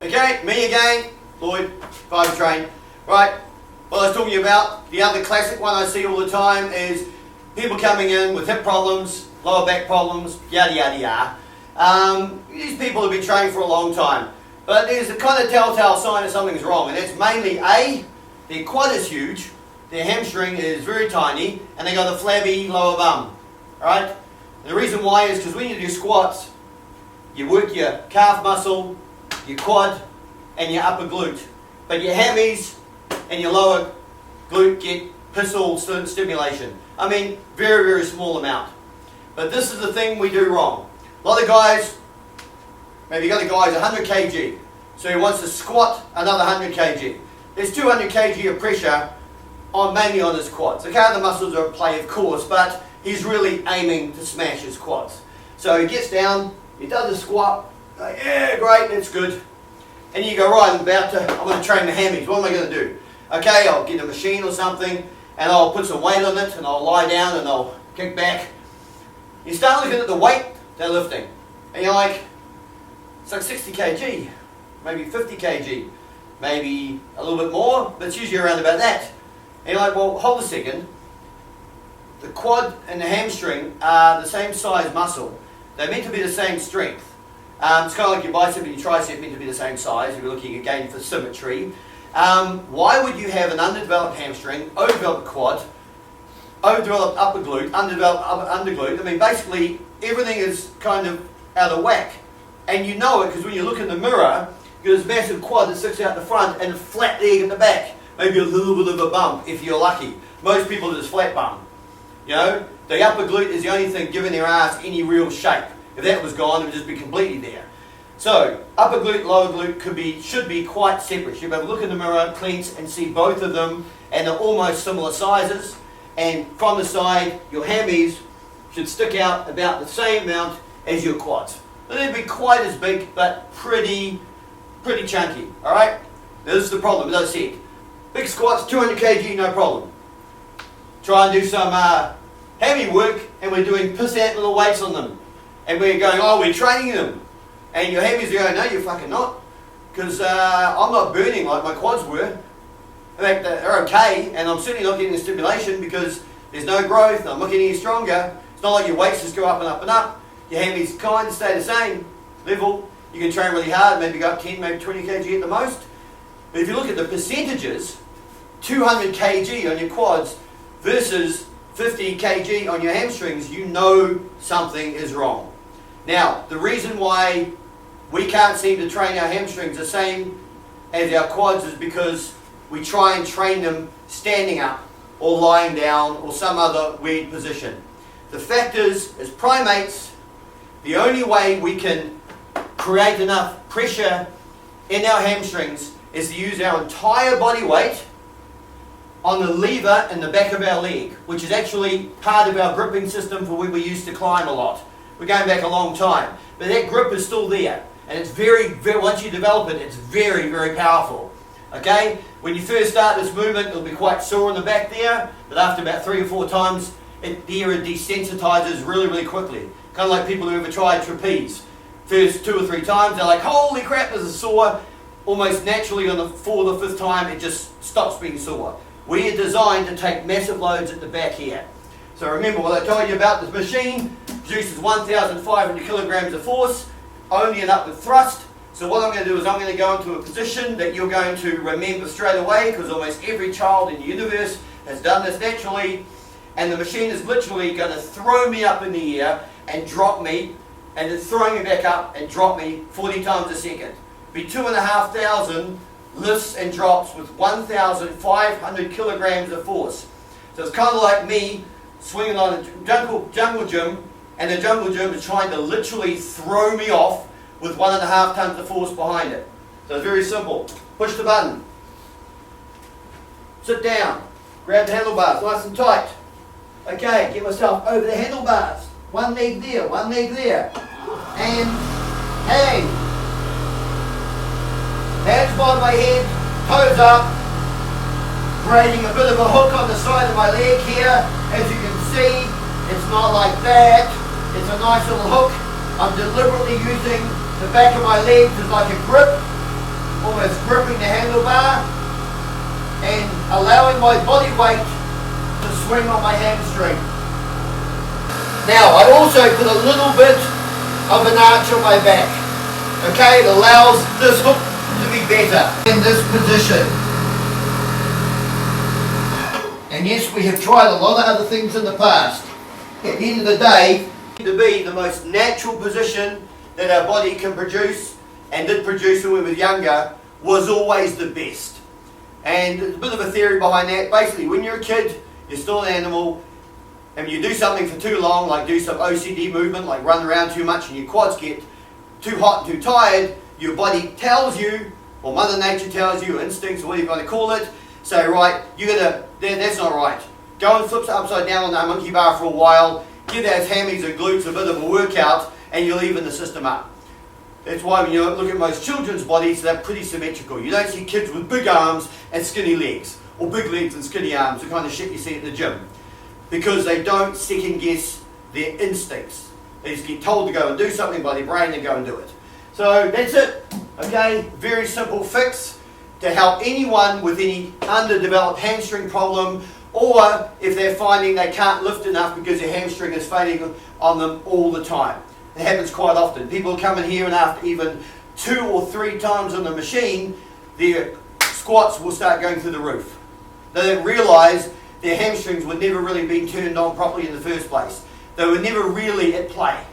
Okay, me again, Lloyd, Vibra-Train. Right, what I was talking about, the other classic one I see all the time is people coming in with hip problems, lower back problems, yada yada yada. These people have been training for a long time, but there's a kind of telltale sign that something's wrong, and that's mainly A, their quad is huge, their hamstring is very tiny, and they got a flabby lower bum. Alright? The reason why is because when you do squats, you work your calf muscle, your quad, and your upper glute. But your hammies and your lower glute get pistol stimulation. I mean, very, very small amount. But this is the thing we do wrong. A lot of guys, maybe you got a guy's 100 kg, so he wants to squat another 100 kg. There's 200 kg of pressure mainly on his quads. The other muscles are at play, of course, but he's really aiming to smash his quads. So he gets down, he does a squat, like, yeah, great, that's good. And you go, right, I'm going to train the hammies. What am I going to do? Okay, I'll get a machine or something, and I'll put some weight on it, and I'll lie down, and I'll kick back. You start looking at the weight they're lifting, and you're like, it's like 60 kg, maybe 50 kg, maybe a little bit more, but it's usually around about that. And you're like, well, hold a second. The quad and the hamstring are the same size muscle. They're meant to be the same strength. It's kind of like your bicep and your tricep meant to be the same size. You're looking again for symmetry. Why would you have an underdeveloped hamstring, overdeveloped quad, overdeveloped upper glute, underdeveloped underglute? I mean, basically, everything is kind of out of whack. And you know it because when you look in the mirror, you've got this massive quad that sticks out the front and a flat leg at the back. Maybe a little bit of a bump if you're lucky. Most people just flat bum. You know, the upper glute is the only thing giving their ass any real shape. If that was gone, it would just be completely there. So, upper glute, lower glute should be quite separate. You should have a look in the mirror, cleanse, and see both of them, and they're almost similar sizes. And from the side, your hammies should stick out about the same amount as your quads. They'd be quite as big, but pretty chunky. All right. Now, this is the problem. As I said, big squats, 200 kg, no problem. Try and do some hammy work, and we're doing pissant little weights on them. And we're going, oh, we're training them. And your hammies are going, no, you're fucking not. Because I'm not burning like my quads were. In fact, they're okay, and I'm certainly not getting the stimulation because there's no growth, I'm not getting any stronger. It's not like your weights just go up and up and up. Your hammies kind of stay the same level. You can train really hard, maybe go up 10, maybe 20 kg at the most. But if you look at the percentages, 200 kg on your quads versus 50 kg on your hamstrings, you know something is wrong. Now, the reason why we can't seem to train our hamstrings the same as our quads is because we try and train them standing up or lying down or some other weird position. The fact is, as primates, the only way we can create enough pressure in our hamstrings is to use our entire body weight on the lever in the back of our leg, which is actually part of our gripping system for when we used to climb a lot. We're going back a long time. But that grip is still there. And it's very, once you develop it, it's very, very powerful. Okay? When you first start this movement, it'll be quite sore in the back there, but after about 3 or 4 times, it desensitizes really, really quickly. Kind of like people who ever tried trapeze. First 2 or 3 times, they're like, holy crap, this is sore. Almost naturally on the 4th or 5th time, it just stops being sore. We are designed to take massive loads at the back here. So remember what I told you about this machine. Produces 1,500 kilograms of force, only an upward thrust. So what I'm going to do is I'm going to go into a position that you're going to remember straight away, because almost every child in the universe has done this naturally. And the machine is literally going to throw me up in the air and drop me, and it's throwing me back up and drop me 40 times a second. Be 2,500 lifts and drops with 1,500 kilograms of force. So it's kind of like me swinging on a jungle gym, and the jungle gym is trying to literally throw me off with 1.5 tons of force behind it. So it's very simple. Push the button. Sit down. Grab the handlebars nice and tight. Okay, get myself over the handlebars. One leg there, one leg there. And hang. Hands by my head, toes up. Creating a bit of a hook on the side of my leg here. As you can see, it's not like that. It's a nice little hook. I'm deliberately using the back of my legs as like a grip. almost gripping the handlebar and allowing my body weight to swing on my hamstring. Now I also put a little bit of an arch on my back. Okay, it allows this hook to be better in this position. And yes, we have tried a lot of other things in the past. At the end of the day, to be the most natural position that our body can produce, and did produce when we were younger, was always the best. And there's a bit of a theory behind that. Basically, when you're a kid, you're still an animal, and you do something for too long, like do some OCD movement, like run around too much and your quads get too hot and too tired, your body tells you, or Mother Nature tells you, or instincts, or whatever you want to call it, say, right, that's not right. Go and flip upside down on that monkey bar for a while, give those hammies and glutes a bit of a workout, and you'll even the system up. That's why when you look at most children's bodies, they're pretty symmetrical. You don't see kids with big arms and skinny legs, or big legs and skinny arms, the kind of shit you see at the gym. Because they don't second guess their instincts. They just get told to go and do something by their brain and go and do it. So that's it. Okay, very simple fix to help anyone with any underdeveloped hamstring problem, or if they're finding they can't lift enough because their hamstring is failing on them all the time. It happens quite often. People come in here and after even 2 or 3 times on the machine, their squats will start going through the roof. They don't realise their hamstrings were never really being turned on properly in the first place. They were never really at play.